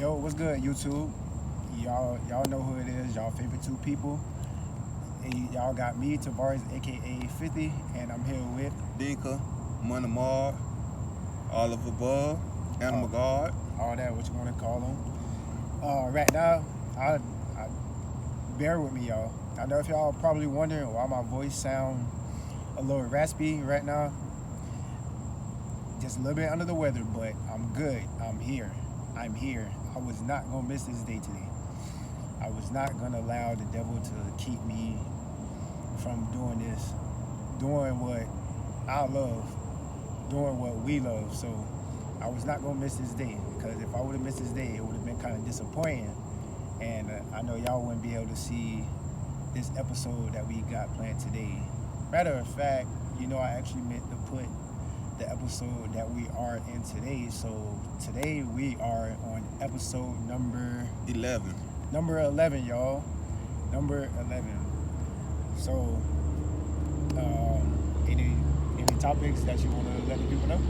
Yo, what's good, YouTube? Y'all know who it is. Y'all favorite two people. Y'all got me, Tavares, aka 50, and I'm here with Dinka, Money Mard, all of above, Animal Guard. all that, what you want to call them. Right now, I bear with me, y'all. I know if y'all probably wondering why my voice sound a little raspy right now. Just a little bit under the weather, but I'm good. I'm here. I was not gonna miss this day today. I was not gonna allow the devil to keep me from doing this, doing what I love, doing what we love. So I was not gonna miss this day, because if I would have missed this day, it would have been kind of disappointing. And I know y'all wouldn't be able to see this episode that we got planned today. Matter of fact, I actually meant to put the episode that we are in today. So today we are on episode number 11. Number 11, y'all. Number 11. So, any topics that you want to let the people know?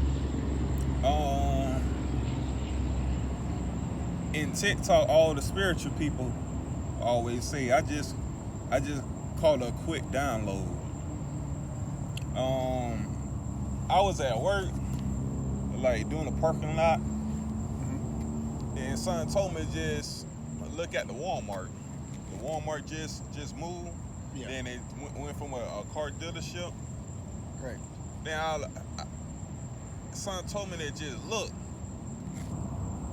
In TikTok, all the spiritual people always say, I just caught a quick download. I was at work, like doing a parking lot, and son told me just look at the Walmart. The Walmart just moved. Yeah. Then it went from a car dealership. Correct. Then son told me that just look.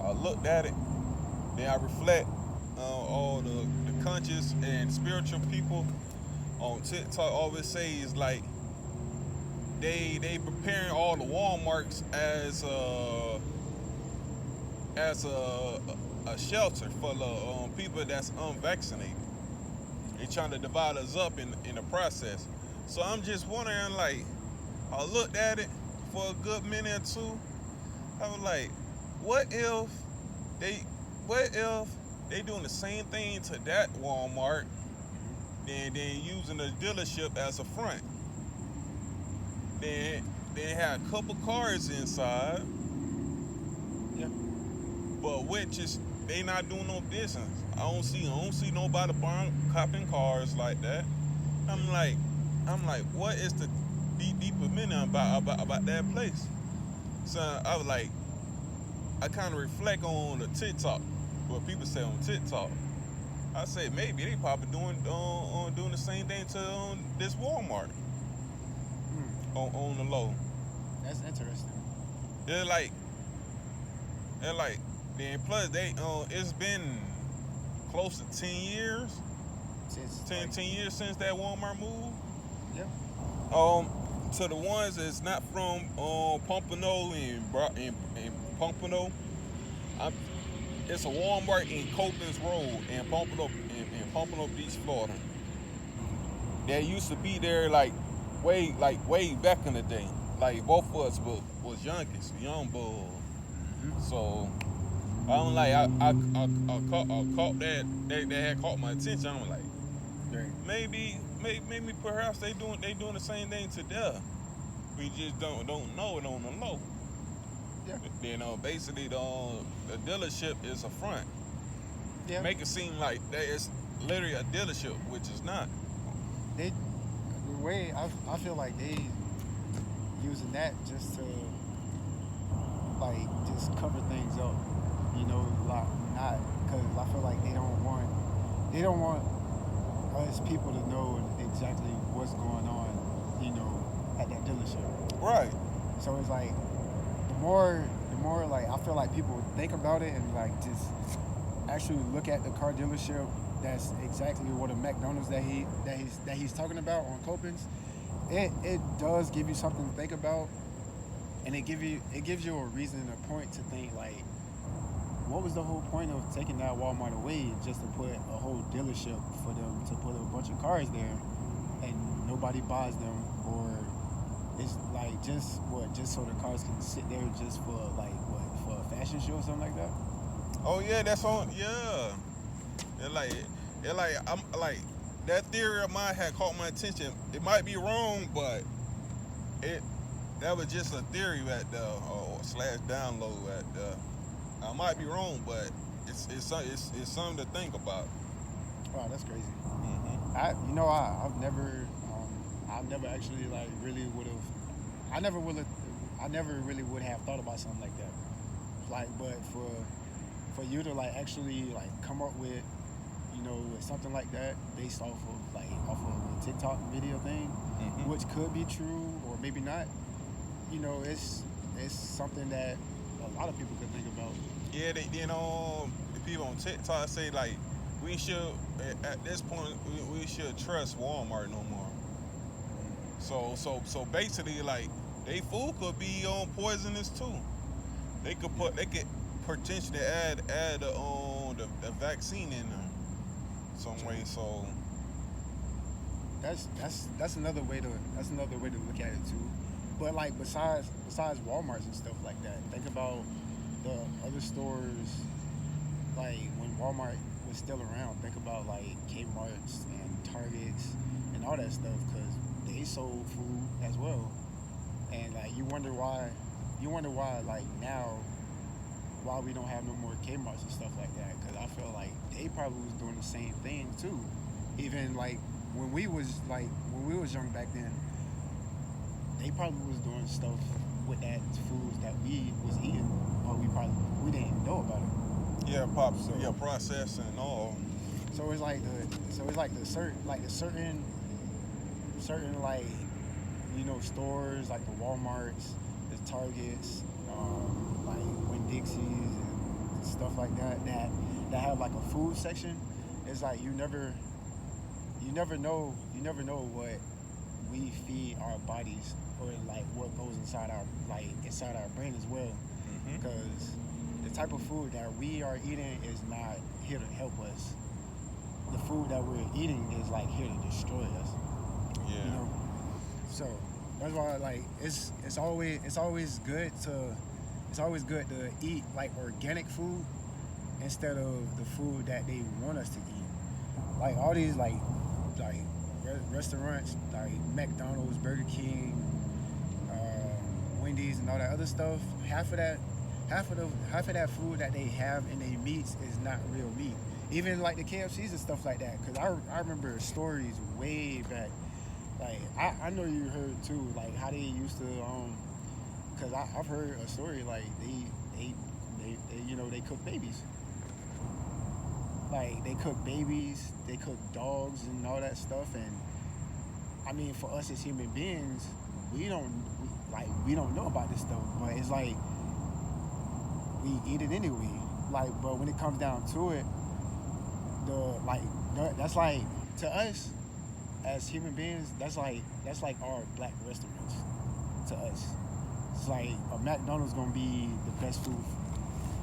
I looked at it. Then I reflect on all the conscious and spiritual people on TikTok always say is like they preparing all the Walmarts as a shelter for the people that's unvaccinated. They trying to divide us up in the process. So I'm just wondering, like, I looked at it for a good minute or two. I was like, what if they doing the same thing to that Walmart, then using the dealership as a front? Then they had a couple cars inside. Yeah. But which is they not doing no business. I don't see nobody buying copping cars like that. I'm like, what is the deeper meaning about that place? So I was like, I kind of reflect on the TikTok, what people say on TikTok. I say maybe they probably doing the same thing to this Walmart on the low. That's interesting. They're like, then plus it's been close to 10 years. Since 10 years since that Walmart moved. Yeah. To the ones that's not from Pompano and Pompano, it's a Walmart in Copens Road in Pompano Beach, Florida. That used to be there way back in the day. Like both of us was young boys. So I'm like, I caught that had caught my attention. I'm like, maybe perhaps they doing the same thing to them. We just don't know it on the low. Yeah. Then basically the dealership is a front. Yeah. Make it seem like that it's literally a dealership, which is not. The way I feel like they using that just to just cover things up, not because I feel like they don't want us people to know exactly what's going on, at that dealership. Right. So it's like the more like I feel like people think about it and just actually look at the car dealership. That's exactly what a McDonald's that he's talking about on Copens. It does give you something to think about, and it gives you a reason and a point to think like, what was the whole point of taking that Walmart away just to put a whole dealership for them to put a bunch of cars there, and nobody buys them, or it's like just so the cars can sit there just for for a fashion show or something like that. Oh yeah, that's on. Yeah. I'm like that theory of mine had caught my attention. It might be wrong, but that was just a theory at the /download at the. I might be wrong, but it's something to think about. Wow, that's crazy. Hmm. I've never actually like really would have. I never really would have thought about something like that. Like, but for you to like actually like come up with, with something like that based off of a TikTok video thing, Hmm. which could be true or maybe not. It's something that a lot of people could think about. Yeah, the people on TikTok say like we should at this point we should trust Walmart no more. So basically like they food could be poisonous too. They could potentially add the vaccine in there some way. So That's another way to look at it too. But like besides Walmarts and stuff like that, think about the other stores like when Walmart was still around. Think about like Kmart's and Targets and all that stuff because they sold food as well. And like you wonder why like now why we don't have no more Kmart's and stuff like that because I feel like they probably was doing the same thing too. Even like when we was young back then, they probably was doing stuff with that foods that we was eating, but we didn't know about it. yeah, processing and all. So it's like the certain like stores like the WalMarts, the Targets, like Winn Dixie's and stuff like that have like a food section. It's like you never know what we feed our bodies or like what goes inside our brain as well Hmm. because the type of food that we are eating is not here to help us. The food that we're eating is like here to destroy us. Yeah. So that's why like it's always good to eat like organic food instead of the food that they want us to eat. Like all these restaurants like McDonald's, Burger King, Wendy's, and all that other stuff. Half of that food that they have in their meats is not real meat. Even like the KFCs and stuff like that. Cause I remember stories way back. Like I know you heard too. Like how they used to. Cause I've heard a story like they cook babies. Like they cook babies, they cook dogs and all that stuff. And I mean, for us as human beings, we don't know about this stuff. But it's like we eat it anyway. Like, but when it comes down to it, that's like to us as human beings, that's like our black restaurants to us. It's like a McDonald's gonna be the best food,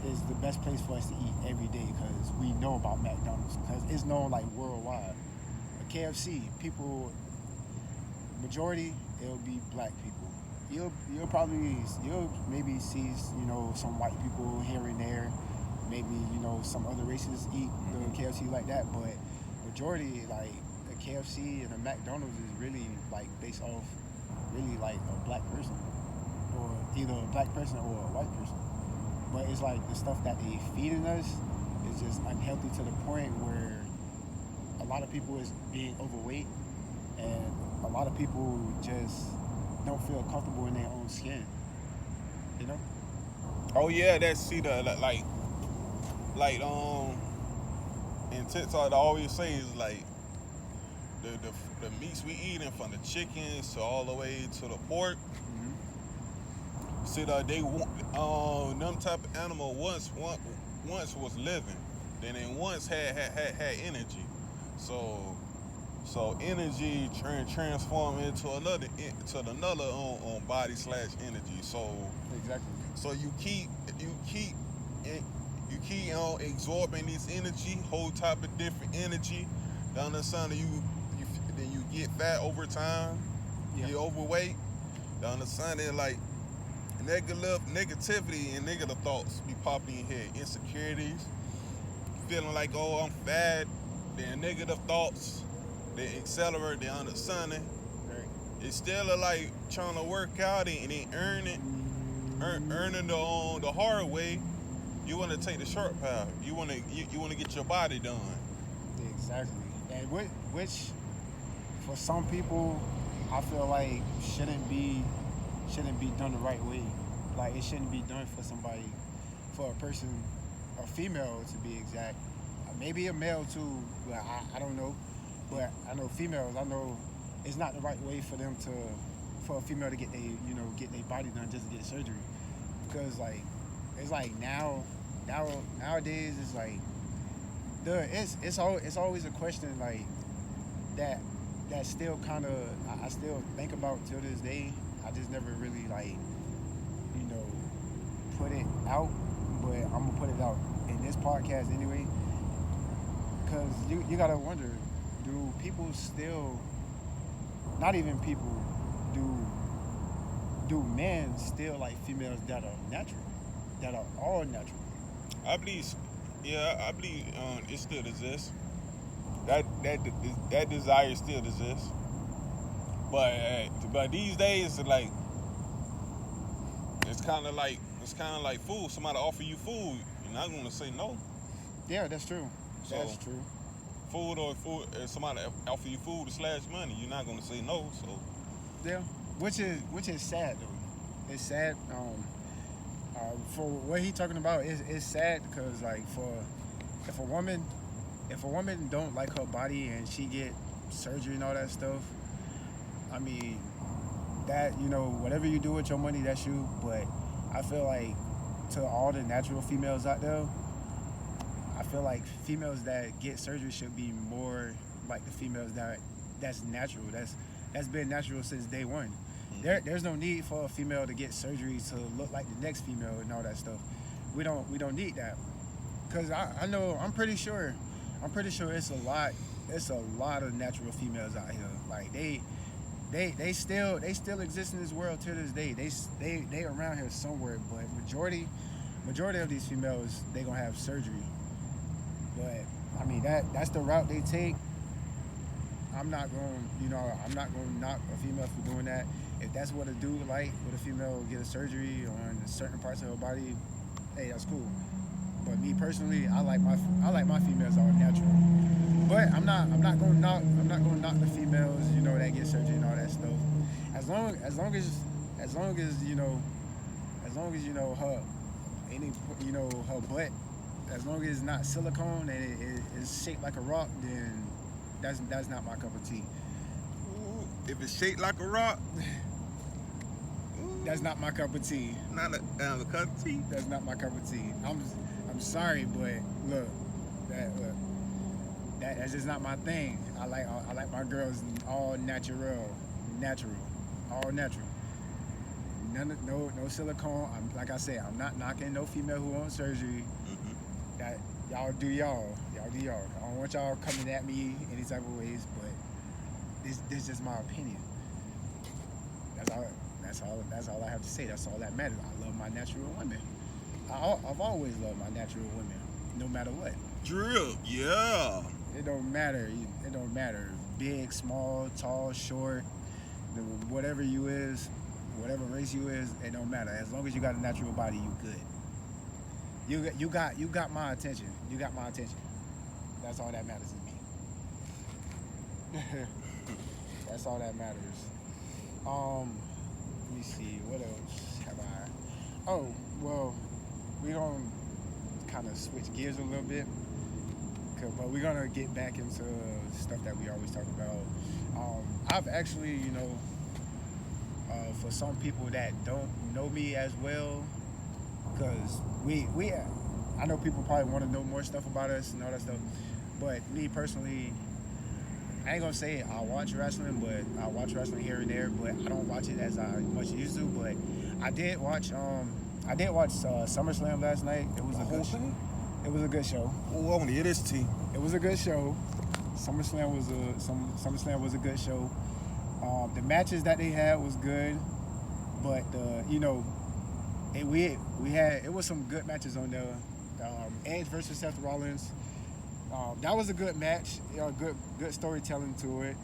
is the best place for us to eat every day because we know about McDonald's because it's known like worldwide. A KFC, people, majority it'll be black people. You'll maybe see some white people here and there, maybe some other races eat the KFC like that, but majority like a KFC and a McDonald's is really like based off really like a black person or either a black person or a white person. But it's like the stuff that they feeding us is just unhealthy to the point where a lot of people is being overweight and a lot of people just don't feel comfortable in their own skin. Oh yeah, that's see the like in TikTok, I always say is like the meats we eating from the chickens to all the way to the pork. Mm-hmm. See they them type of animal once was living, then it once had energy. So energy transform into another body / energy. So Exactly. so you keep absorbing this energy, whole type of different energy. Down the sun, then you get fat over time. Yeah. You get overweight. Down the sun, then like negativity and negative thoughts be popping in your head. Insecurities, feeling like I'm fat. Then negative thoughts, they accelerate. They understanding. Right. It's still like trying to work out and then earning the hard way. You want to take the short path. You want to get your body done. Exactly. And which for some people, I feel like shouldn't be done the right way. Like it shouldn't be done for somebody, for a person, a female to be exact. Maybe a male too, but I don't know. But I know females. I know it's not the right way for them to, for a female to get get their body done just to get surgery, because like it's like nowadays it's like it's always a question like that still kind of I still think about till this day. I just never really like put it out, but I'm gonna put it out in this podcast anyway, because you gotta wonder, do people still, not even people, do men still like females that are natural, that are all natural? I believe, I believe it still exists. That desire still exists. But these days, like it's kind of like food. Somebody offer you food, you're not gonna say no. Yeah, that's true. So, that's true. If somebody offer you food / money, you're not gonna say no. So Yeah, which is sad though. It's sad. For what he talking about, it's sad because like if a woman don't like her body and she get surgery and all that stuff, I mean that whatever you do with your money, that's you. But I feel like to all the natural females out there, I feel like females that get surgery should be more like the females that's natural. That's been natural since day one. There's no need for a female to get surgery to look like the next female and all that stuff. We don't need that, because I'm pretty sure it's a lot of natural females out here. Like they still exist in this world to this day. They around here somewhere, but majority of these females, they gonna have surgery. But I mean that's the route they take. I'm not gonna knock a female for doing that. If that's what a dude like, with a female get a surgery on certain parts of her body, hey, that's cool. But me personally, I like my females all natural. But I'm not gonna knock the females, that get surgery and all that stuff. As long as her butt, as long as it's not silicone and it is shaped like a rock, then that's not my cup of tea. if it's shaped like a rock, that's not my cup of tea. not a cup of tea. That's not my cup of tea. I'm sorry, but that's just not my thing. I like my girls all natural, all natural. No silicone. Like I said, I'm not knocking no female who wants surgery. Mm-hmm. That y'all do y'all. I don't want y'all coming at me any type of ways, but this is just my opinion. That's all I have to say. That's all that matters. I love my natural women. I've always loved my natural women, no matter what. Drip, yeah. It don't matter. It don't matter. Big, small, tall, short, whatever you is, whatever race you is, it don't matter. As long as you got a natural body, you good. You got my attention. You got my attention. That's all that matters to me. That's all that matters. Let me see. What else have I? Oh, well, we're gonna kind of switch gears a little bit, but we're gonna get back into stuff that we always talk about. I've actually, for some people that don't know me as well, because I know people probably want to know more stuff about us and all that stuff, but me personally, I ain't gonna say I watch wrestling, but I watch wrestling here and there, but I don't watch it as I much used to. But I did watch SummerSlam last night. It was a good show. It was a good show. Oh, I want to hear this tea. It was a good show. SummerSlam was a good show. The matches that they had was good, but it was some good matches on there. Edge versus Seth Rollins. That was a good match. Good storytelling to it.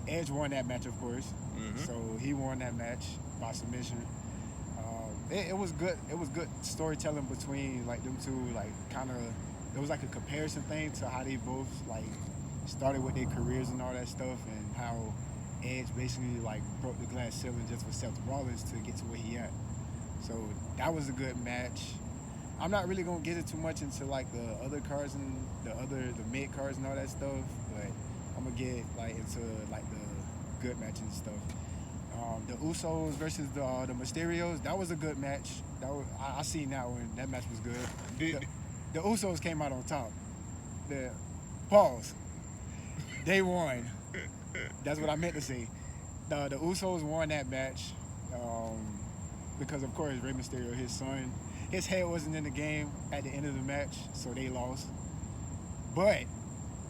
Edge won that match, of course. Mm-hmm. So he won that match by submission. it was good. It was good storytelling between like them two. Like kind of, it was like a comparison thing to how they both like started with their careers and all that stuff, and how Edge basically like broke the glass ceiling just for Seth Rollins to get to where he at. So that was a good match. I'm not really gonna get it too much into like the other cards and the mid cards and all that stuff, but I'm gonna get like into like the good matches and stuff. The Usos versus the Mysterios, that was a good match. I seen that one. That match was good. The Usos came out on top. The pause. They won. That's what I meant to say. The Usos won that match because, of course, Rey Mysterio, his son, his head wasn't in the game at the end of the match, so they lost. But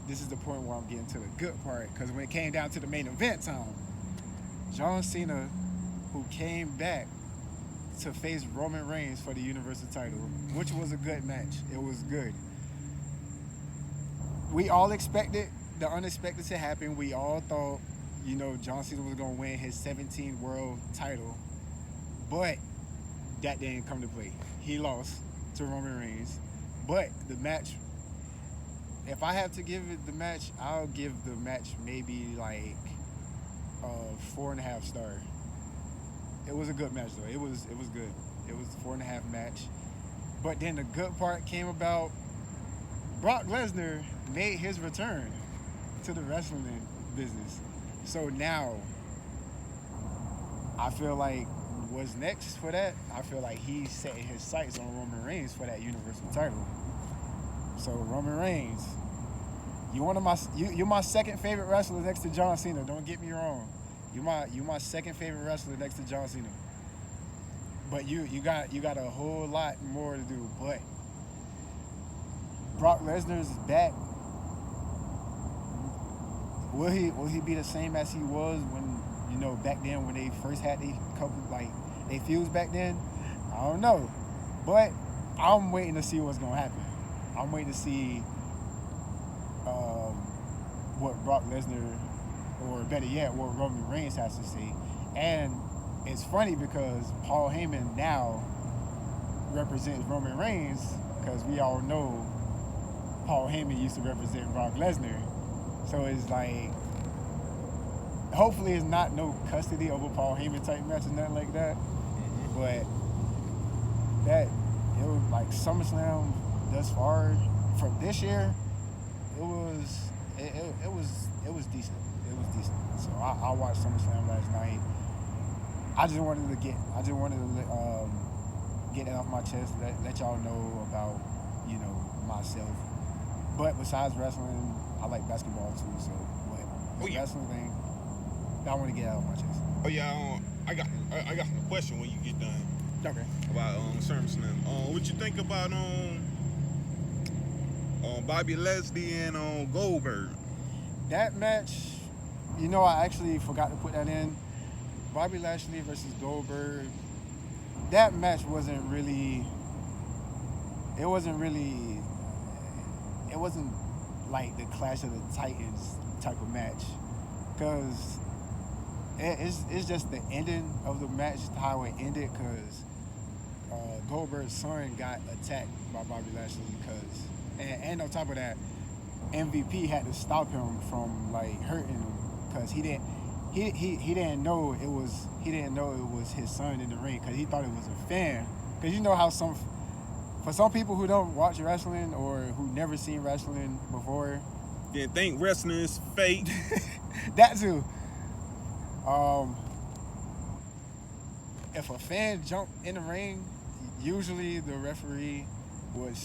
this is the point where I'm getting to the good part, because when it came down to the main event time, John Cena, who came back to face Roman Reigns for the Universal title, which was a good match. It was good. We all expected the unexpected to happen. We all thought, John Cena was going to win his 17th world title, but that didn't come to play. He lost to Roman Reigns. But the match, if I have to give it the match, I'll give the match maybe like 4.5 star. It was a good match though. It was good. It was a 4.5 match. But then the good part came about. Brock Lesnar made his return to the wrestling business. So now I feel like what's next for that? I feel like he's setting his sights on Roman Reigns for that Universal title. So Roman Reigns, you're my second favorite wrestler next to John Cena. Don't get me wrong. You my second favorite wrestler next to John Cena. But you got a whole lot more to do. But Brock Lesnar is back. Will he be the same as he was when back then when they first had they feuds back then? I don't know. But I'm waiting to see what's gonna happen. I'm waiting to see what Brock Lesnar, or better yet, what Roman Reigns has to say. And it's funny because Paul Heyman now represents Roman Reigns, because we all know Paul Heyman used to represent Brock Lesnar. So it's like, hopefully it's not no custody over Paul Heyman type match or nothing like that. But it was like SummerSlam thus far from this year, it was decent. It was decent. So I watched SummerSlam last night. I just wanted to get that off my chest, let y'all know about, myself. But besides wrestling, I like basketball too, so the wrestling thing, I want to get out of my chest. Oh yeah, I got a question when you get done. Okay. About SummerSlam. What you think about Bobby Lashley and Goldberg? That match, I actually forgot to put that in. Bobby Lashley versus Goldberg. That match wasn't like the Clash of the Titans type of match, because it's just the ending of the match, how it ended, because Goldberg's son got attacked by Bobby Lashley, and on top of that, MVP had to stop him from like hurting him, because he didn't know it was his son in the ring, because he thought it was a fan. Because how for some people who don't watch wrestling or who never seen wrestling before, They think wrestling is fake. that too. If a fan jumped in the ring, usually the referee would,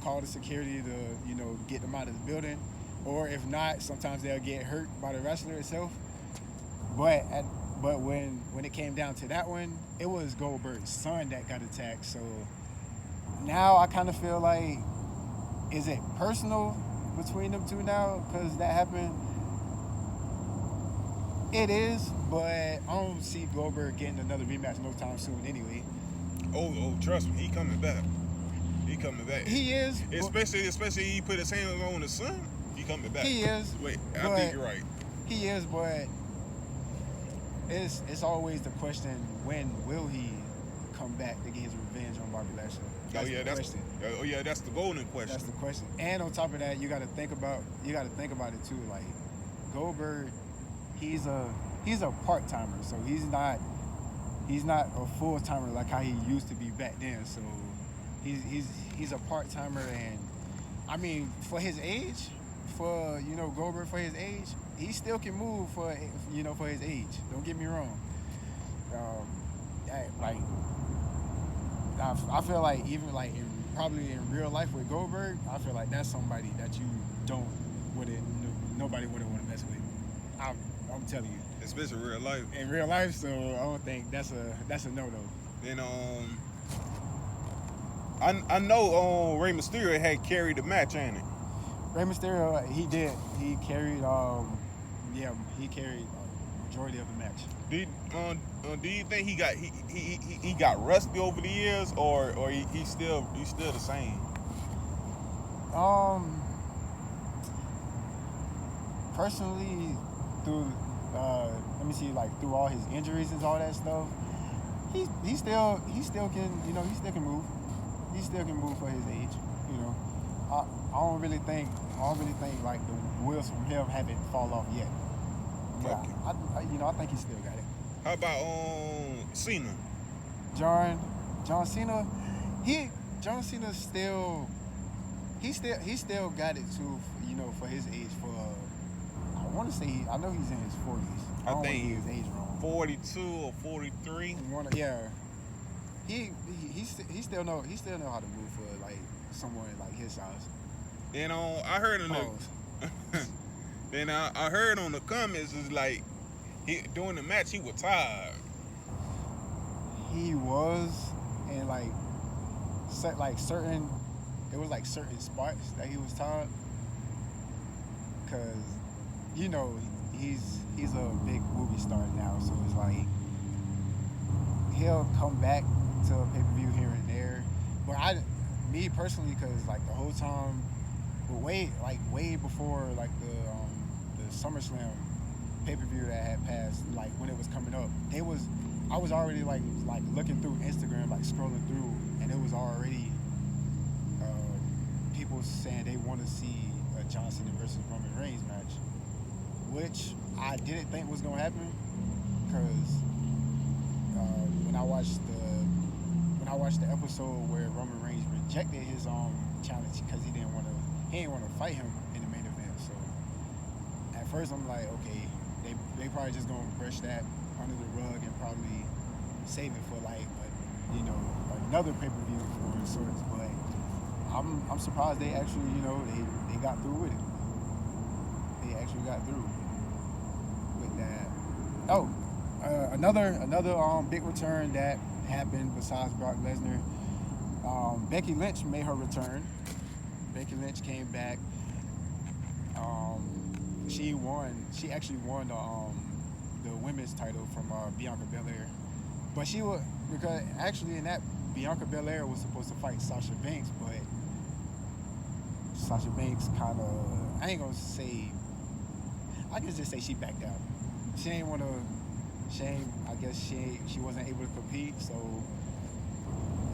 call the security to, get them out of the building. Or if not, sometimes they'll get hurt by the wrestler itself. But when it came down to that one, it was Goldberg's son that got attacked. So now I kind of feel like, is it personal between them two now because that happened? It is, but I don't see Goldberg getting another rematch no time soon anyway. Oh, trust me, he coming back. He coming back. He is. Especially he put his hands on his son. He coming back. He is. Wait, I think you're right. He is, but it's always the question, when will he come back to get his revenge on Bobby Lashley? That's the golden question. That's the question. And on top of that, you got to think about it too. Like Goldberg, he's a part timer, so he's not a full timer like how he used to be back then. So he's a part timer, and I mean for his age, Goldberg for his age, he still can move for his age. Don't get me wrong. I feel like even like probably in real life with Goldberg, I feel like that's somebody that nobody wouldn't want to mess with. I'm telling you, especially real life. In real life, so I don't think that's a no-no. Then I know Rey Mysterio had carried the match, ain't it? Rey Mysterio, he did. He carried he carried a majority of the match. Do you think he got rusty over the years, or he's still the same? Personally, through through all his injuries and all that stuff, he still can move. He still can move for his age. I don't really think like the wheels from him haven't fall off yet. Okay. I think he still got it. How about Cena? John Cena, John Cena still got it too. For his age. I know he's in his 40s. I think he's age wrong. 42 or 43. He still know how to move for like someone like his size. Then I heard I heard on the comments is like during the match he was tired. He was, and certain spots that he was tired, cause he's a big movie star now, so it's like he'll come back to a pay-per-view here and there. But me personally, cause like the whole time, but way before like the SummerSlam pay-per-view that had passed, like when it was coming up, I was already like looking through Instagram, like scrolling through, and it was already people saying they want to see a John Cena versus Roman Reigns match, which I didn't think was gonna happen, because when I watched the episode where Roman Reigns rejected his challenge because he didn't want to fight him in the main event. So at first I'm like, okay, they probably just gonna brush that under the rug and probably save it for another pay-per-view for sorts. But I'm surprised they actually they got through with it. They actually got through with that. Oh, another big return that happened besides Brock Lesnar. Becky Lynch made her return. Becky Lynch came back. She won. She actually won the women's title from Bianca Belair. But because actually in that, Bianca Belair was supposed to fight Sasha Banks, but Sasha Banks kind of, I can just say she backed out. She ain't want to. I guess she wasn't able to compete, so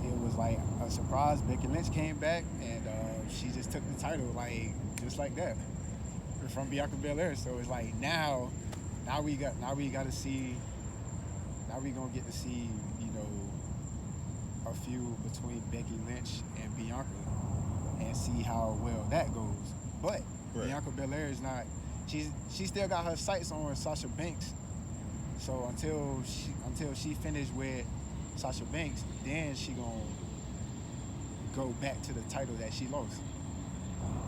it was like a surprise. Becky Lynch came back and she just took the title just like that from Bianca Belair. So it's like now we gonna get to see a feud between Becky Lynch and Bianca and see how well that goes. But right. Bianca Belair is not. She still got her sights on Sasha Banks. So until she finished with Sasha Banks, then she gonna go back to the title that she lost.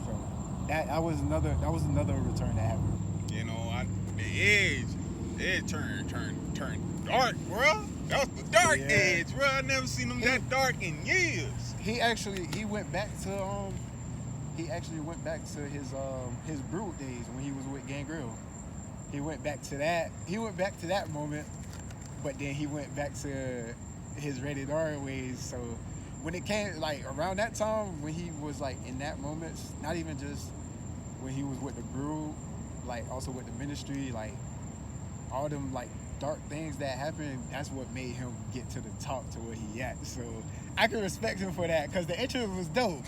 So that was another return that happened. The Edge turned dark, bro. That was the dark Edge, bro. I never seen him that dark in years. He went back to his Brood days when he was with Gangrel. He went back to that moment, but then he went back to his Rated R ways. So when it came around that time when he was in that moment, not even just when he was with the Brood, also with the Ministry, all them dark things that happened, that's what made him get to the top to where he at. So I can respect him for that because the entrance was dope.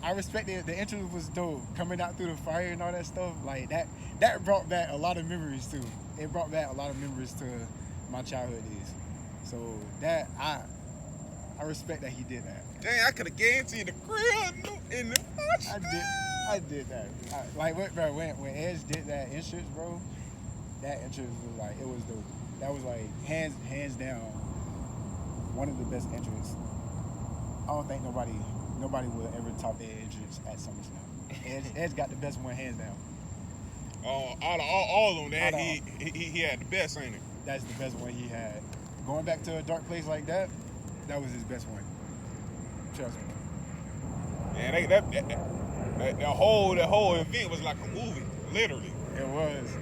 I respected the entrance was dope. Coming out through the fire and all that stuff, like that brought back a lot of memories too. It brought back a lot of memories to my childhood days. So that I respect that he did that. Dang, I could have guaranteed the grill in the I did that. When Edge did that entrance, bro, that entrance was like, it was dope. That was like hands down one of the best entrances. I don't think nobody will ever top the entrance at SummerSlam. Edge got the best one hands down. Out of all of them, he had the best, ain't it? That's the best one he had. Going back to a dark place like that was his best one. Trust me. Man, that whole event was like a movie, literally. It was.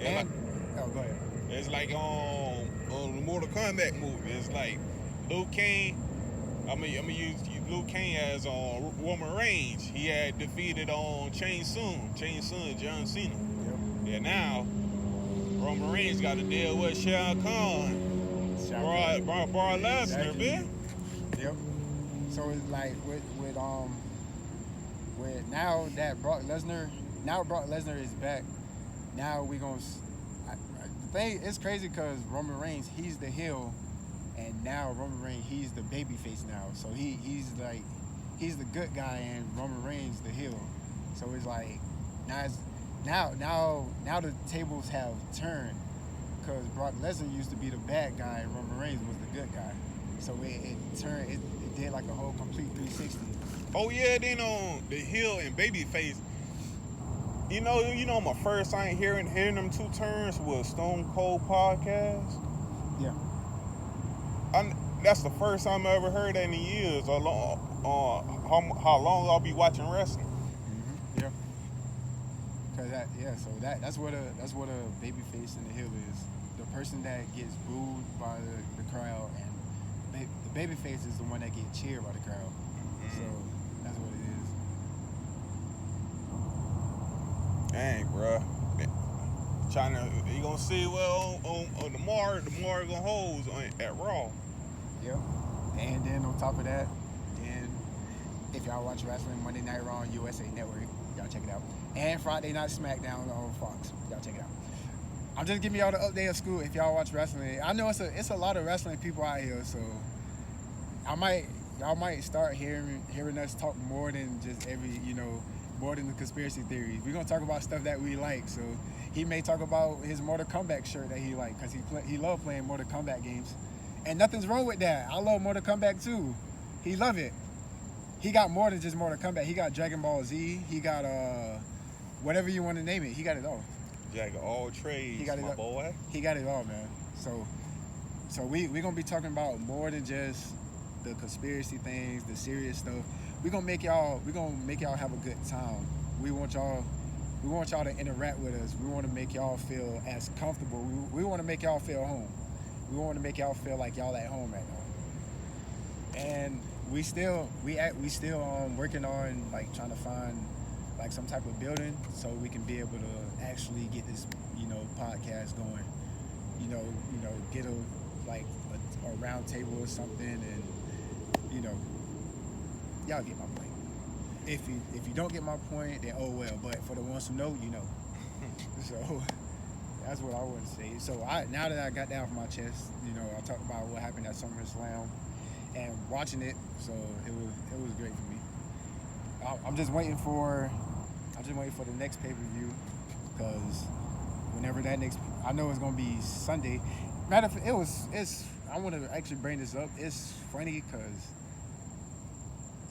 And go ahead. it's like the Mortal Kombat movie. It's like Liu Kang. I'm gonna use Liu Kang as Roman Reigns. He had defeated Shang Tsung, John Cena. Yep. And now Roman Reigns got to deal with Shao Kahn, Brock Lesnar, Exactly. man. Yep. So it's like with now that Brock Lesnar is back. Now we gonna. The thing it's crazy because Roman Reigns, he's the heel, and now Roman Reigns, he's the baby face now. So he's the good guy, and Roman Reigns the heel. So it's like now the tables have turned because Brock Lesnar used to be the bad guy, and Roman Reigns was the good guy. So it turned. It did like a whole complete 360. Oh yeah, then on the heel and babyface. You know, my first time hearing them two terms was Stone Cold podcast. Yeah. That's the first time I ever heard that in years. How long I'll be watching wrestling. Mm-hmm. Yeah. So that's what a baby face and a heel is. The person that gets booed by the crowd, and the baby face is the one that gets cheered by the crowd. Mm-hmm. So that's what it is. Dang, bruh. You gonna see well on tomorrow gonna hold at Raw. Yep. And then on top of that, then if y'all watch wrestling, Monday Night Raw on USA Network, y'all check it out. And Friday Night SmackDown on Fox, y'all check it out. I'm just giving y'all the update of school if y'all watch wrestling. I know it's a lot of wrestling people out here, so y'all might start hearing us talk more than just more than the conspiracy theories. We're gonna talk about stuff that we like. So he may talk about his Mortal Kombat shirt that he like because he loved playing Mortal Kombat games, and nothing's wrong with that. I love Mortal Kombat too. He love it. He got more than just Mortal Kombat. He got Dragon Ball Z. He got whatever you want to name it. He got it all. Jack of all trades, He got it my all. boy. He got it all, man. So we're gonna be talking about more than just the conspiracy things, the serious stuff. We're gonna make y'all have a good time. We want y'all to interact with us. We want to make y'all feel as comfortable. We want to make y'all feel home. We want to make y'all feel like y'all at home right now. And we still working on like trying to find like some type of building so we can be able to actually get this podcast going. Get a round table or something, and y'all get my point. If you don't get my point, then oh well. But for the ones who know, So that's what I want to say. So now that I got that off my chest, I talked about what happened at SummerSlam and watching it. So it was great for me. I'm just waiting for the next pay-per-view because whenever that next, I know it's gonna be Sunday. Matter of fact, I want to actually bring this up. It's funny because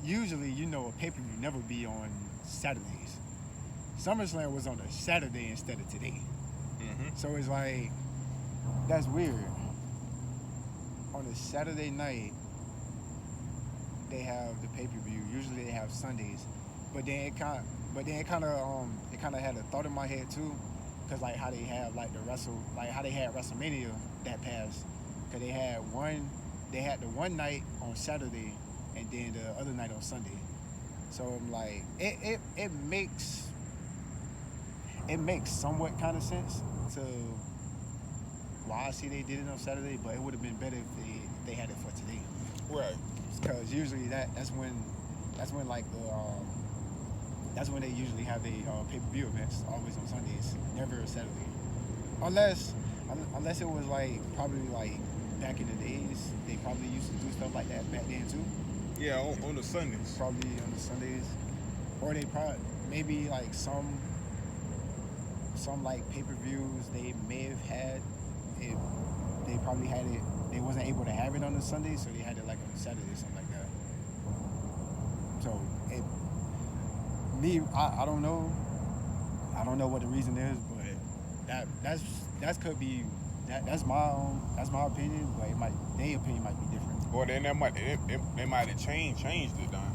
usually, a pay-per-view never be on Saturdays. SummerSlam was on a Saturday instead of today. Mm-hmm. So it's like, that's weird. On a Saturday night, they have the pay-per-view. Usually they have Sundays. But then it kind of had a thought in my head too, because like how they have how they had WrestleMania that passed. Because they had the one night on Saturday and then the other night on Sunday. So I'm like, it makes somewhat kind of sense why I see they did it on Saturday, but it would have been better if they had it for today. Right. Because usually that's when like that's when they usually have the pay-per-view events, always on Sundays, never a Saturday. Unless it was like probably like back in the days, they probably used to do stuff like that back then too. Yeah, on the Sundays. Probably on the Sundays, or they probably maybe like some like pay-per-views they may have had. If they probably had it, they wasn't able to have it on the Sunday, so they had it like on Saturday or something like that. So I don't know. I don't know what the reason is, but that's could be that's my opinion, but their opinion might be different. Or then they might have changed it, Don.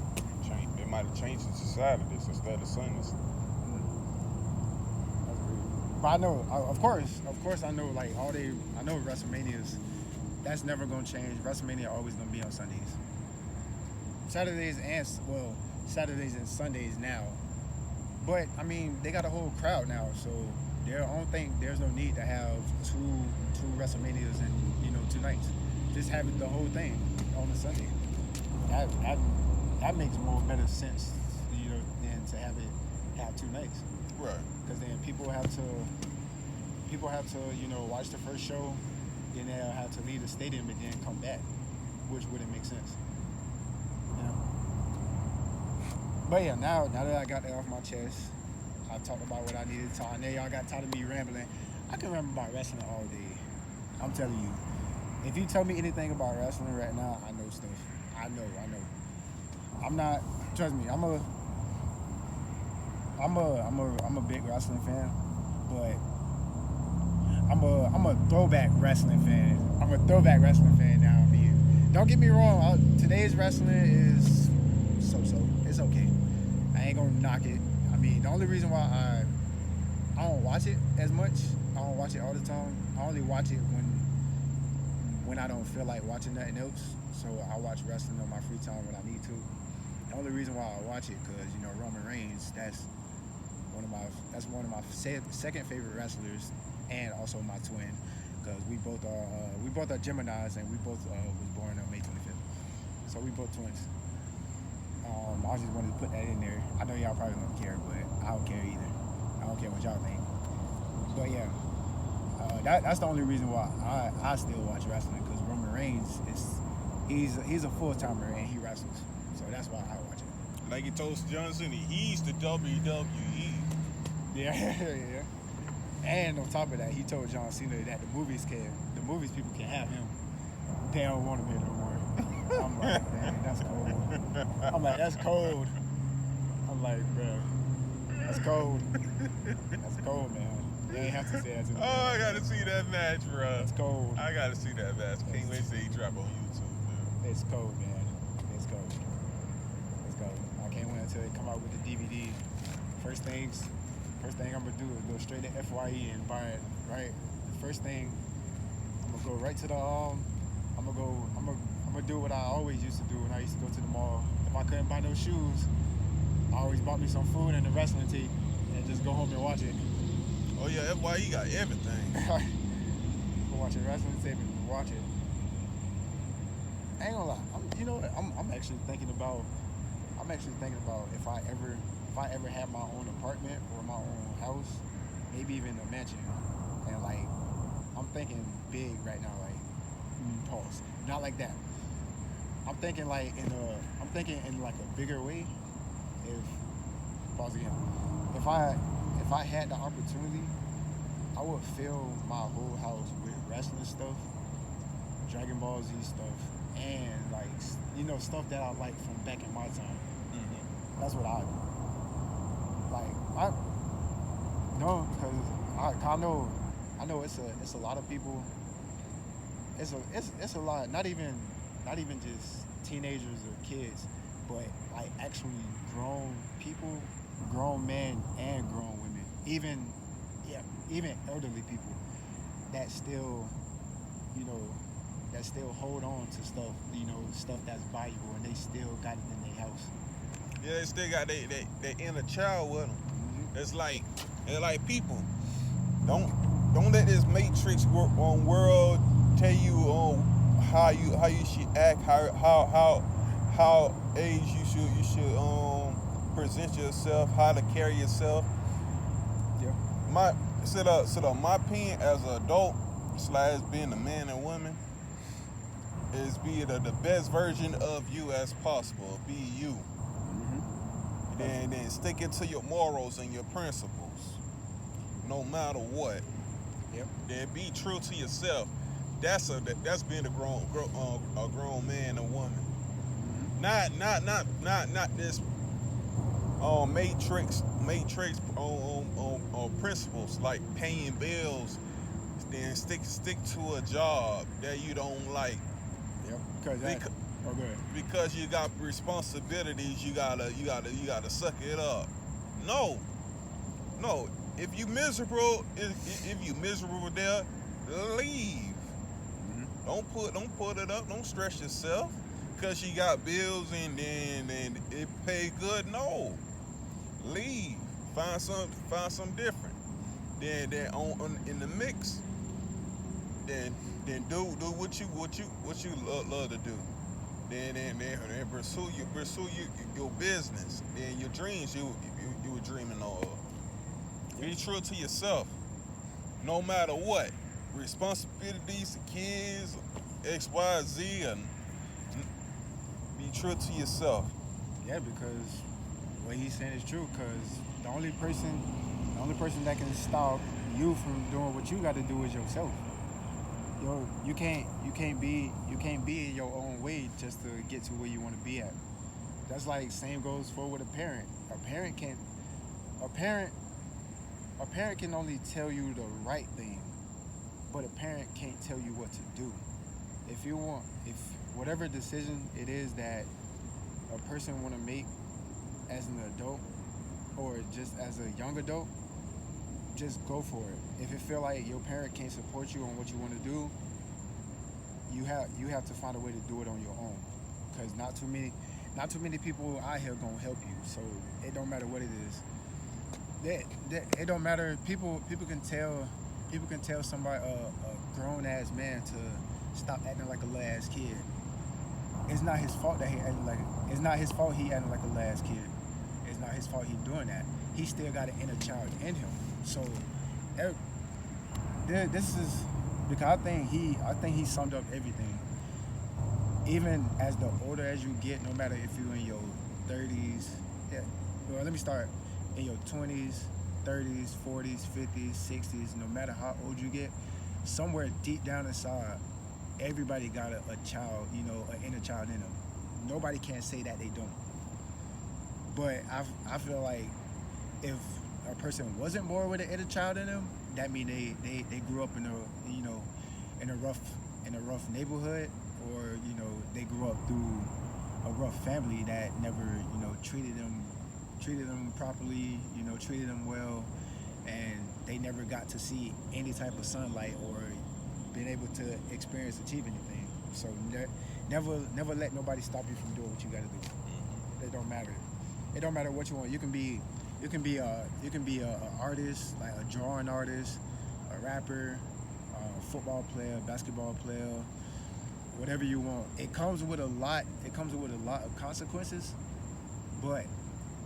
They might have changed it to Saturdays instead of Sundays. That's weird. But I know, of course, I know like I know WrestleManias. That's never gonna change. WrestleMania always gonna be on Sundays. Saturdays and Sundays now. But I mean, they got a whole crowd now, so I don't think there's no need to have two WrestleManias in 2 nights. Just have it the whole thing on a Sunday. That makes better sense, than to have 2 nights. Right. Because then people have to watch the first show, then they'll have to leave the stadium and then come back, which wouldn't make sense. But yeah, now that I got that off my chest, I talked about what I needed to talk. I know y'all got tired of me rambling. I can ramble about wrestling all day. I'm telling you. If you tell me anything about wrestling right now, I know stuff. I know. I'm not, trust me, I'm a big wrestling fan, but I'm a throwback wrestling fan. I'm a throwback wrestling fan now. Don't get me wrong, today's wrestling is so-so. It's okay. I ain't gonna knock it. I mean, the only reason why I don't watch it as much, I don't watch it all the time. I only watch it when I don't feel like watching nothing else. So I watch wrestling on my free time when I need to. The only reason why I watch it, because Roman Reigns, that's one of my second favorite wrestlers, and also my twin, because we both are Geminis, and we both was born on May 25th. So we both twins. I just wanted to put that in there. I know y'all probably don't care, but I don't care either. I don't care what y'all think. But yeah, that's the only reason why I still watch wrestling, because Roman Reigns he's a full timer and he wrestles, so that's why I watch it. Like he told John Cena, he's the WWE. Yeah. And on top of that, he told John Cena that the movies people can have him. They don't want him here no more. I'm like, man, that's cold. I'm like, that's cold. I'm like, bro, that's cold. That's cold, man. You ain't have to say that to me. Oh, I gotta see that match, bro. It's cold. I gotta see that match. Can't wait to see it drop on YouTube, man. It's cold, man. It's cold. It's cold. I can't wait until they come out with the DVD. First thing I'm gonna do is go straight to FYE and buy it. Right. The first thing, I'm gonna go right to the I'm gonna do what I always used to do when I used to go to the mall. If I couldn't buy no shoes, I always bought me some food and a wrestling tape and just go home and watch it. Oh yeah, FYE got everything. Go watch a wrestling tape and watch it. I ain't gonna lie. I'm actually thinking about if I ever had my own apartment or my own house, maybe even a mansion, and like I'm thinking big right now, like pause, not like that. I'm thinking in like a bigger way. Pause again. If I had the opportunity, I would fill my whole house with wrestling stuff, Dragon Ball Z stuff, and like stuff that I like from back in my time. Mm-hmm. That's what I do. Like because I know it's a lot of people. It's a lot. Not even just teenagers or kids, but like actually grown people, grown men and grown women, even elderly people that still hold on to stuff, stuff that's valuable, and they still got it in their house. Yeah, they still got that inner child with them. Mm-hmm. It's like people don't don't let this matrix world tell you how you should act, how age you should present yourself, how to carry yourself. Yeah. My opinion as an adult slash being a man and woman is be the best version of you as possible. Be you. Then sticking to your morals and your principles, no matter what. Yep. Then be true to yourself. That's being a grown man and woman. Not this matrix principles like paying bills, then stick to a job that you don't like. Yep. Because you got responsibilities, you gotta suck it up. No. If you miserable there, leave. Don't put it up. Don't stress yourself because you got bills and then it pay good. No, leave. Find some different. Then in the mix. Then do what you love to do. Then pursue your business. Then your dreams you were dreaming of. Be true to yourself, no matter what. Responsibilities, the kids, X, Y, Z, and be true to yourself. Yeah, because what he's saying is true. Because the only person that can stop you from doing what you got to do is yourself. You can't be in your own way just to get to where you want to be at. That's like same goes for with a parent. A parent can only tell you the right thing, but a parent can't tell you what to do. If whatever decision it is that a person want to make as an adult or just as a young adult, just go for it. If it feel like your parent can't support you on what you want to do, you have to find a way to do it on your own. Because not too many people out here gonna help you. So it don't matter what it is. It don't matter. People can tell somebody a grown ass man to stop acting like a little ass kid. It's not his fault that he acting like. It's not his fault he acting like a little ass kid. It's not his fault he doing that. He still got an inner child in him. So this is because I think he summed up everything. Even as the older as you get, no matter if you're in your 30s, well, let me start in your 20s, 30s, 40s, 50s, 60s, no matter how old you get, somewhere deep down inside, everybody got a child, an inner child in them. Nobody can say that they don't. But I feel like if a person wasn't born with an inner child in them, that means they grew up in a rough neighborhood, or they grew up through a rough family that never treated them properly, treated them well, and they never got to see any type of sunlight or been able to achieve anything. So never let nobody stop you from doing what you got to do. It don't matter. It don't matter what you want. You can be a artist, like a drawing artist, a rapper, a football player, basketball player, whatever you want. It comes with a lot of consequences, but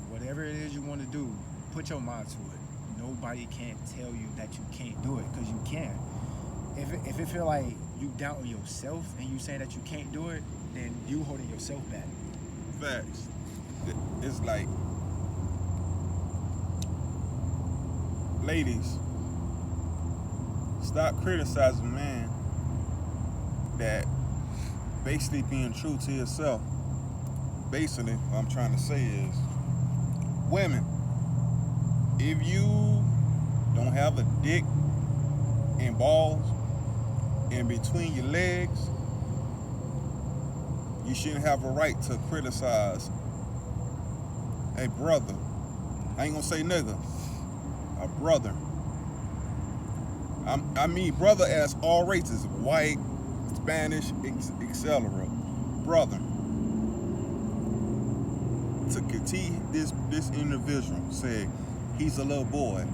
whatever it is you want to do, put your mind to it. Nobody can tell you that you can't do it, because you can. If it feel like you doubting yourself and you saying that you can't do it, then you holding yourself back. Facts. It's like, ladies, stop criticizing a man that basically being true to yourself. Basically, what I'm trying to say is, women, if you don't have a dick and balls in between your legs, you shouldn't have a right to criticize a brother. I ain't gonna say nigga. A brother. I mean brother as all races, white, Spanish, etc. Brother. To critique this individual, say he's a little boy.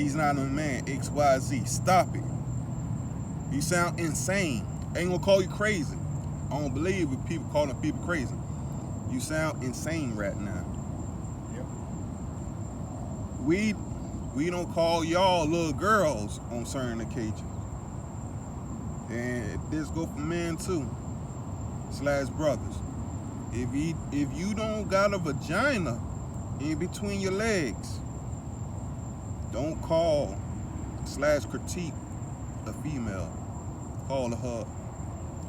He's not a man. XYZ. Stop it. You sound insane. I ain't gonna call you crazy. I don't believe if people calling people crazy. You sound insane right now. Yep. We don't call y'all little girls on certain occasions. And this go for men too. / brothers. If you don't got a vagina in between your legs, don't call / critique a female. Call her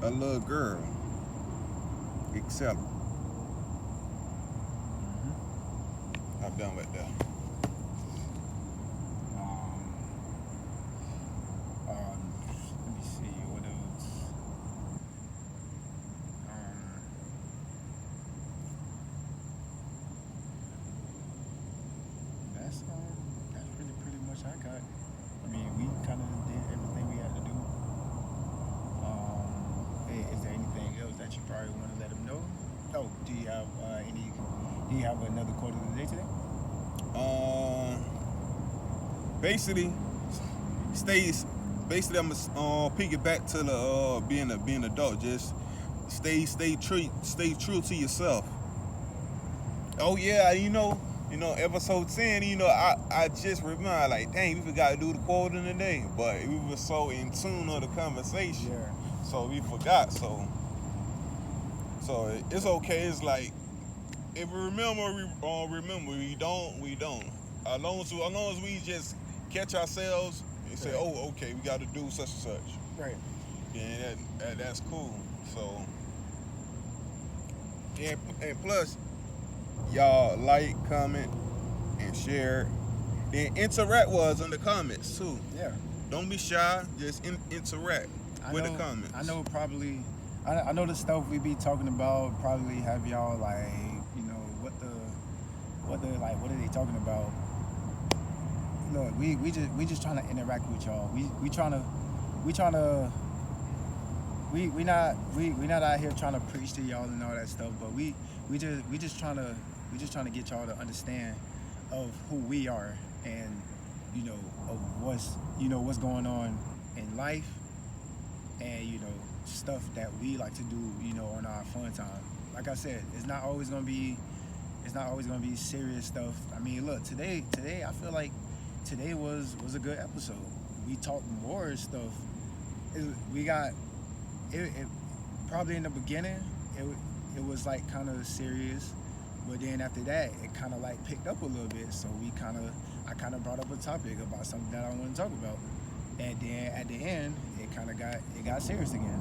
a little girl, etc. I'm done with that. Let me see what else. That's pretty much I got. I mean, we kind of did everything we had to do. Is there anything else that you probably want to let them know? Oh, do you have Do you have another quote of the day today? Basically, I'm gonna piggyback to the being an adult. Just stay true to yourself. Oh yeah, episode 10. I just remember, like, dang, we forgot to do the quote in the day, but we were so in tune on the conversation, Yeah. so we forgot. So it's okay. It's like, if we remember, we remember. We don't. As long as we just catch ourselves and say, Right. oh, okay, we got to do such and such. Right. Yeah, that's cool. So, and plus, y'all like, comment, and share. Then interact with us in the comments too. Yeah. Don't be shy. Just interact with the comments. I know probably. I know the stuff we be talking about probably have y'all like, what are they talking about? Look, we just trying to interact with y'all. We not out here trying to preach to y'all and all that stuff, but we just trying to get y'all to understand of who we are, and of what's going on in life, and stuff that we like to do on our fun time. Like I said, it's not always gonna be serious stuff. I mean, look, today I feel like today was a good episode. We talked more stuff. It probably in the beginning it was like kind of serious, but then after that it kind of like picked up a little bit. So I kind of brought up a topic about something that I want to talk about, and then at the end it got serious again.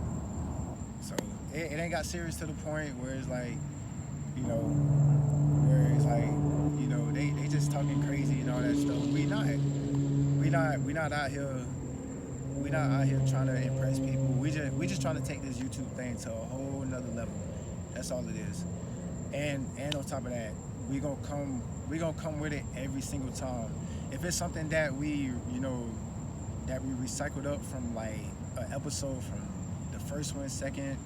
So it ain't got serious to the point where it's like, they just talking crazy and all that stuff. We not out here trying to impress people. We just trying to take this YouTube thing to a whole nother level. That's all it is. And on top of that, we gonna come with it every single time. If it's something that we recycled up from like an episode from the first one, second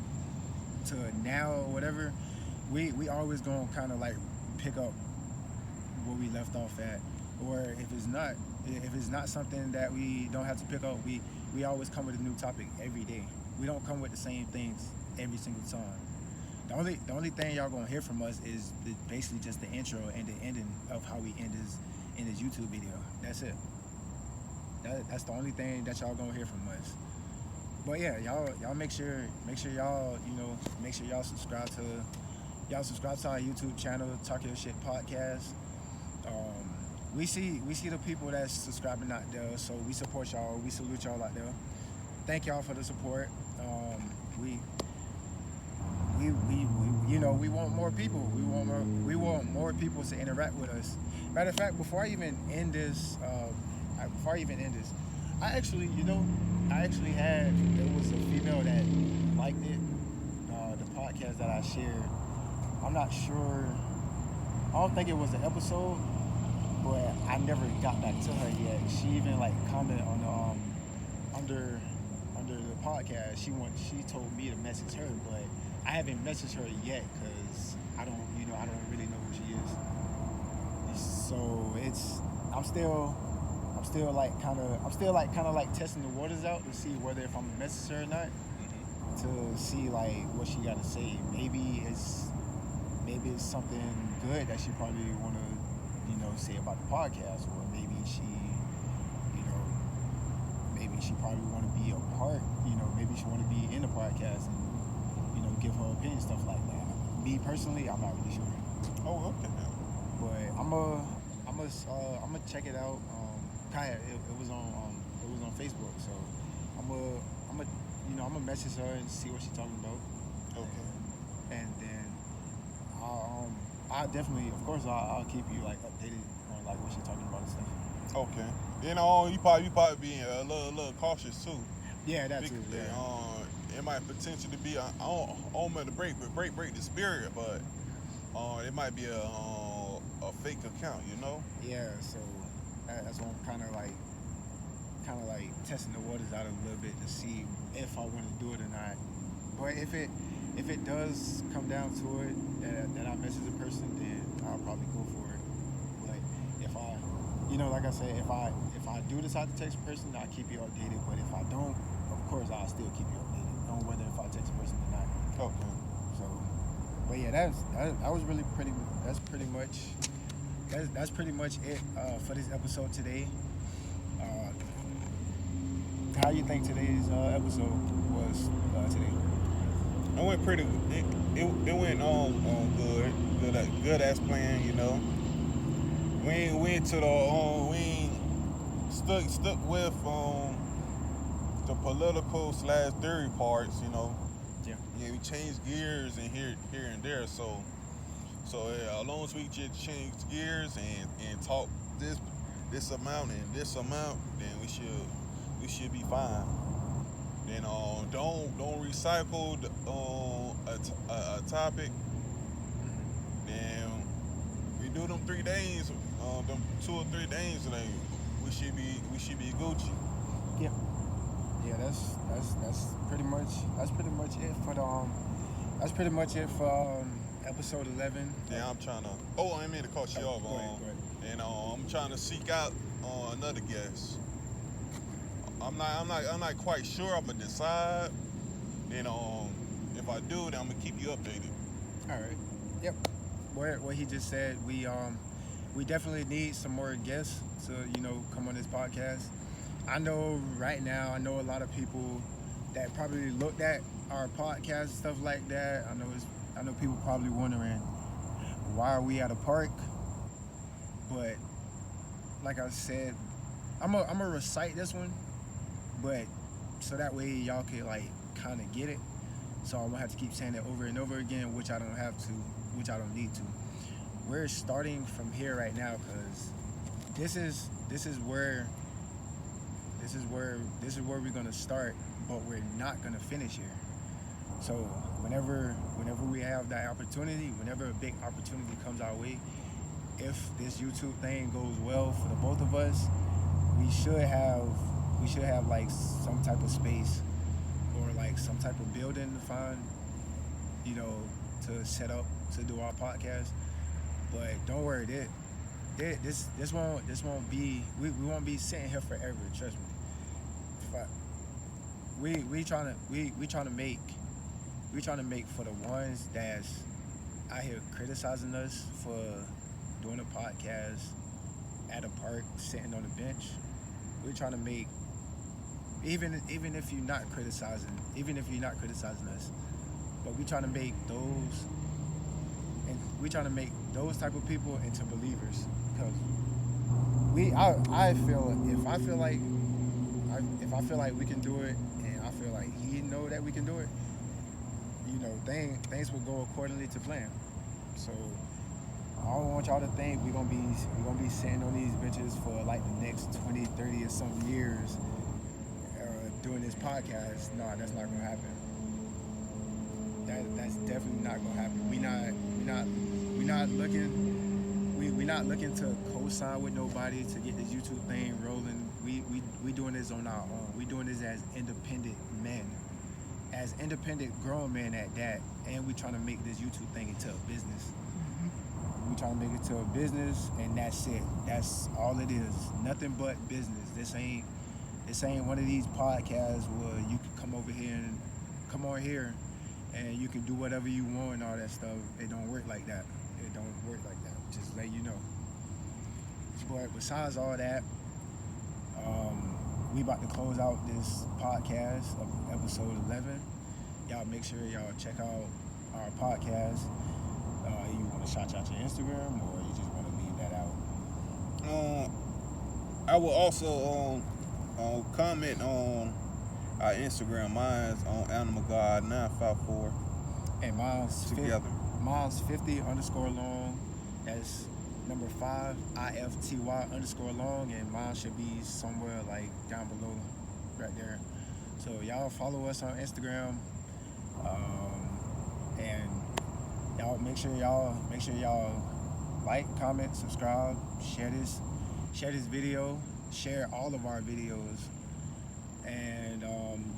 to now or whatever, we always gonna kind of like pick up where we left off at. Or if it's not something that we don't have to pick up, we always come with a new topic every day. We don't come with the same things every single time. The only thing y'all gonna hear from us is basically just the intro and the ending of how we end this in this YouTube video. That's it. That's the only thing that y'all gonna hear from us. But yeah, y'all make sure y'all subscribe to our YouTube channel, Talk Your Shit Podcast. We see the people that's subscribing out there, so we support y'all. We salute y'all out there. Thank y'all for the support. We want more people. We want more people to interact with us. Matter of fact, before I even end this, I actually had, there was a female that liked it, the podcast that I shared. I'm not sure. I don't think it was an episode, but I never got back to her yet. She even like commented on the under the podcast. She told me to message her, but I haven't messaged her yet because I don't really know who she is. So I'm still still like kind of like testing the waters out to see whether if I'm a message her or not, to see like what she got to say. Maybe it's something good that she probably want to, say about the podcast, or maybe she probably want to be a part. Maybe she want to be in the podcast and give her opinion, stuff like that. Me personally, I'm not really sure. Oh, okay. But I'm gonna check it out. It was on Facebook, so I'm gonna message her and see what she's talking about. Okay. And then I definitely, of course, I'll keep you like updated on like what she's talking about and stuff. Okay. You probably being a little cautious too. Yeah, that too. Yeah. It might potentially be I don't mean to break the spirit, but it might be a fake account, Yeah. So that's what I'm kind of like testing the waters out a little bit to see if I want to do it or not. But if it does come down to it that I message a person, then I'll probably go for it. But if I, like I said, if I do decide to text a person, I'll keep you updated. But if I don't, of course, I'll still keep you updated on whether if I text a person or not. Okay. So, but yeah, that was really pretty. That's pretty much it for this episode today. How you think today's episode was today? It went pretty. It went on good as planned. We ain't went to the we ain't stuck with the political / theory parts. Yeah. Yeah, we changed gears and here and there. So as long as we just change gears and talk this amount and this amount, then we should be fine. Then don't recycle a topic. Then we do them 3 days, them 2 or 3 days, like we should be Gucci. Yeah. Yeah, that's pretty much it for episode 11. Yeah, I'm trying to. Oh, I mean to cut you off. Go ahead. And I'm trying to seek out another guest. I'm not quite sure. I'm gonna decide. Then if I do, then I'm gonna keep you updated. All right. Yep. What he just said, we definitely need some more guests to come on this podcast. I know right now, a lot of people that probably looked at our podcast and stuff like that. I know people probably wondering why are we at a park. But like I said, I'm gonna recite this one, but so that way y'all can like kind of get it. So I'm gonna have to keep saying it over and over again, which I don't need to. We're starting from here right now because this is where we're gonna start, but we're not gonna finish here. So whenever we have that opportunity, whenever a big opportunity comes our way, if this YouTube thing goes well for the both of us, we should have like some type of space or like some type of building to find, to set up to do our podcast. But don't worry, this won't be we won't be sitting here forever. Trust me. We trying to make for the ones that's out here criticizing us for doing a podcast at a park, sitting on a bench. We're trying to make even if you're not criticizing us, but we're trying to make those type of people into believers, because I feel like we can do it, and I feel like he know that we can do it, things will go accordingly to plan. So I don't want y'all to think we're gonna be sitting on these benches for like the next 20, 30 or some years doing this podcast. No, that's not gonna happen. That's definitely not gonna happen. We're not looking to co-sign with nobody to get this YouTube thing rolling. We doing this on our own. We doing this as independent men, as independent grown men at that, and we trying to make this YouTube thing into a business. We trying to make it to a business, and that's it. That's all it is. Nothing but business. This ain't one of these podcasts where you can come over here and come on here and you can do whatever you want and all that stuff. It don't work like that. It don't work like that. Just let you know. But besides all that, we about to close out this podcast of episode 11. Y'all make sure y'all check out our podcast. You want to shout out your Instagram, or you just want to leave that out? I will also comment on our Instagram. Mine's on Animal God 954. And mine's Together. Mine's 50_long. That's number 5 IFTY_long, and mine should be somewhere like down below, right there. So y'all follow us on Instagram, and y'all make sure y'all like, comment, subscribe, share this video, share all of our videos, and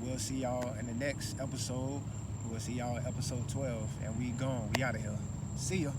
we'll see y'all in the next episode. We'll see y'all in episode 12, and we gone. We out of here. See ya.